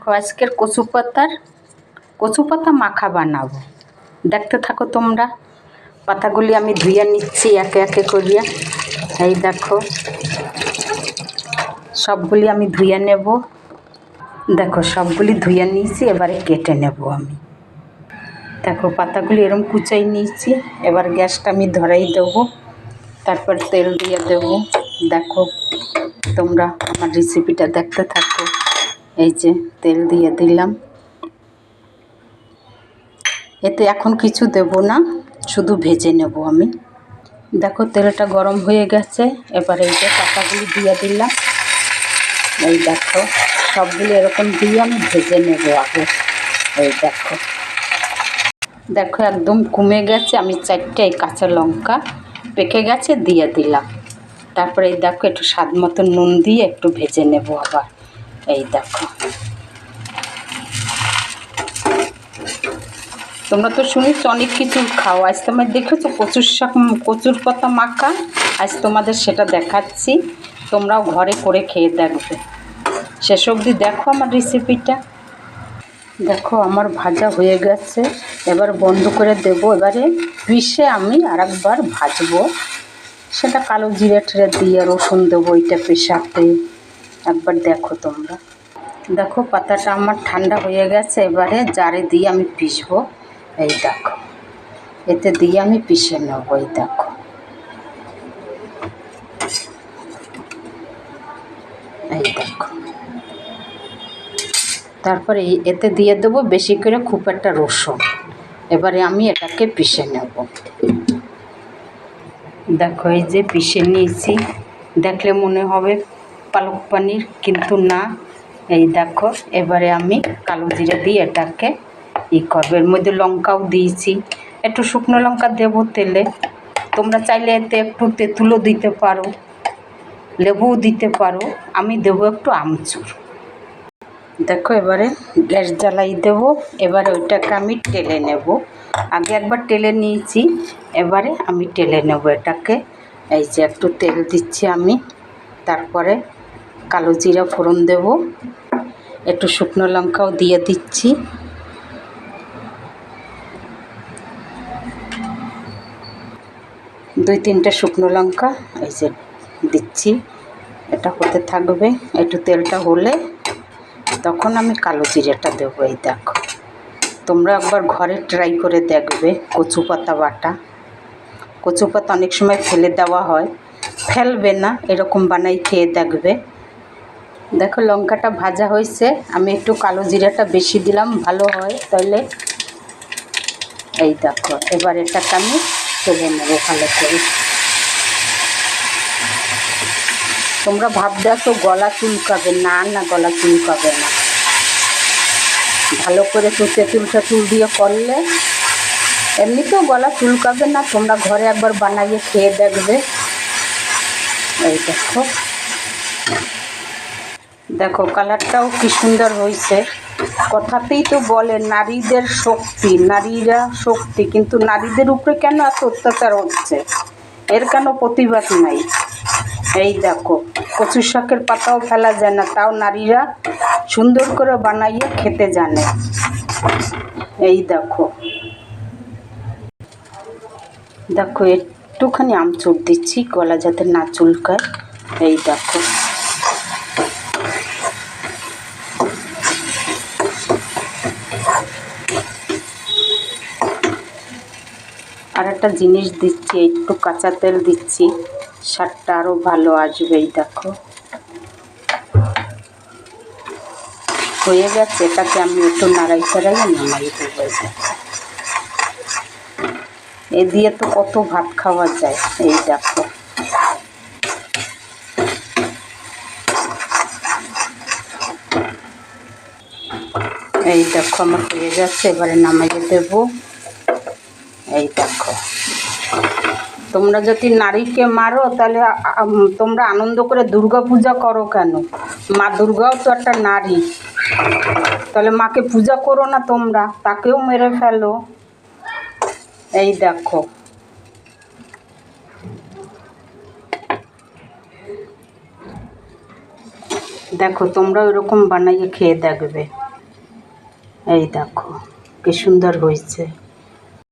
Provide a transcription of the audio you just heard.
আজকের কচু পাতা মাখা বানাবো, দেখতে থাকো তোমরা। পাতাগুলি আমি ধুইয়া নিচ্ছি একে একে করিয়া। এই দেখো সবগুলি আমি ধুইয়া নেব। দেখো সবগুলি ধুইয়া নিয়েছি, এবারে কেটে নেব আমি। দেখো পাতাগুলি এরকম কুচাই নিয়েছি। এবার গ্যাসটা আমি ধরাই দেবো, তারপর তেল দিয়ে দেবো। দেখো তোমরা আমার রেসিপিটা দেখতে থাকো। এই যে তেল দিয়ে দিলাম, এতে এখন কিছু দেব না, শুধু ভেজে নেব আমি। দেখো তেলটা গরম হয়ে গেছে, এবার এই যে পাতাগুলি দিয়ে দিলাম। এই দেখো সবগুলি এরকম দিয়ে আমি ভেজে নেব আগে। এই দেখো দেখো একদম কমে গেছে। আমি 4টে কাঁচা লঙ্কা পেকে গেছে দিয়ে দিলাম। তারপরে এই দেখো একটু স্বাদ মতো নুন দিয়ে একটু ভেজে নেব আবার। এই দেখো তোমরা তো শুনেছ অনেক কিছু খাও, আজ তোমার দেখেছো কচুর পাতা মাখা, আজ তোমাদের সেটা দেখাচ্ছি। তোমরাও ঘরে করে খেয়ে দেখবে। শেষ অবধি দেখো আমার রেসিপিটা। দেখো আমার ভাজা হয়ে গেছে, এবার বন্ধ করে দেব। এবারে পিষে আমি আরেকবার ভাজবো, সেটা কালো জিরে টিরে দিয়ে রসুন দেবো এটা পেশাতে। একবার দেখো তোমরা। দেখো পাতাটা আমার ঠান্ডা হয়ে গেছে, এবারে জারে দিয়ে আমি পিষবো। এই দেখো এতে দিয়ে আমি পিষে নেব। এই দেখো এই দেখো তারপরে এতে দিয়ে দেবো বেশি করে খুব একটা রসুন। এবারে আমি এটাকে পিষে নেব। দেখো এই যে পিষে নিয়েছি, দেখলে মনে হবে পালক পানির, কিন্তু না। এই দেখো এবারে আমি কালো জিরে দিয়ে এটাকে করবো। এর মধ্যে লঙ্কাও দিয়েছি, একটু শুকনো লঙ্কা দেবো তেলে। তোমরা চাইলে এতে একটু তেঁতুলও দিতে পারো, লেবুও দিতে পারো। আমি দেবো একটু আমচুর। দেখো এবারে গ্যাস জ্বালাই দেবো। এবারে ওইটাকে আমি টেলে নেব। আগে একবার টেলে নিয়েছি, এবারে আমি টেলে নেব এটাকে। এই যে একটু তেল দিচ্ছি আমি, তারপরে কালো জিরা ফোড়ন দেব, একটু শুকনো লঙ্কাও দিয়ে দিচ্ছি। দুই তিনটে শুকনো লঙ্কা এই যে দিচ্ছি। এটা হতে থাকবে, একটু তেলটা হলে তখন আমি কালো জিরেটা দেবো। এই দেখো তোমরা একবার ঘরে ট্রাই করে দেখবে। কচু পাতা বাটা, কচু পাতা অনেক সময় ফেলে দেওয়া হয়, ফেলবে না, এরকম বানাই খেয়ে দেখবে। দেখো লঙ্কাটা ভাজা হয়েছে, আমি একটু কালো জিরাটা বেশি দিলাম, ভালো হয় তাহলে। এই দেখো এবার এটাকে আমি তুলে নেবো ভালো করে। তোমরা ভাববে তো গলা চুলকাবে, না না গলা চুলকাবে না। ভালো করে তেঁতুল দিয়ে করলে এমনিতেও গলা চুলকাবে না। তোমরা ঘরে একবার বানাইয়ে খেয়ে দেখবে। এই দেখো দেখো কালারটাও কি সুন্দর হয়েছে। কথাতেই তো বলে নারীদের শক্তি, নারীরা শক্তি, কিন্তু নারীদের উপরে কেন এত অত্যাচার হচ্ছে, এর কেন প্রতিবাদ নাই? এই দেখো কচু শাকের পাতাও ফেলা যায় না, তাও নারীরা সুন্দর করে বানাইয়ে খেতে জানে। এই দেখো দেখো একটুখানি আমচুর দিচ্ছি, গলা যাতে না চুলকায়। এই দেখো আর একটা জিনিস দিচ্ছি, একটু কাঁচা তেল দিচ্ছি, স্বাদটা আরও ভালো আসবে। এই দেখো হয়ে গেছে, এটাকে আমি একটু নাড়াই চাড়াইয়ে নামাই দেবো। এ দিয়ে তো কত ভাত খাওয়া যায়। এই দেখো এই দেখো আমার হয়ে যাচ্ছে, এবারে নামাইয়ে দেব। এই দেখো তোমরা যদি নারীকে মারো তাহলে তোমরা আনন্দ করে দুর্গা পূজা করো কেন? মা দুর্গাও তো একটা নারী, তাহলে মাকে পূজা করো না তোমরা, তাকেও মেরে ফেলো। এই দেখো দেখো তোমরা ওইরকম বানাইয়ে খেয়ে দেখবে। এই দেখো কি সুন্দর হয়েছে।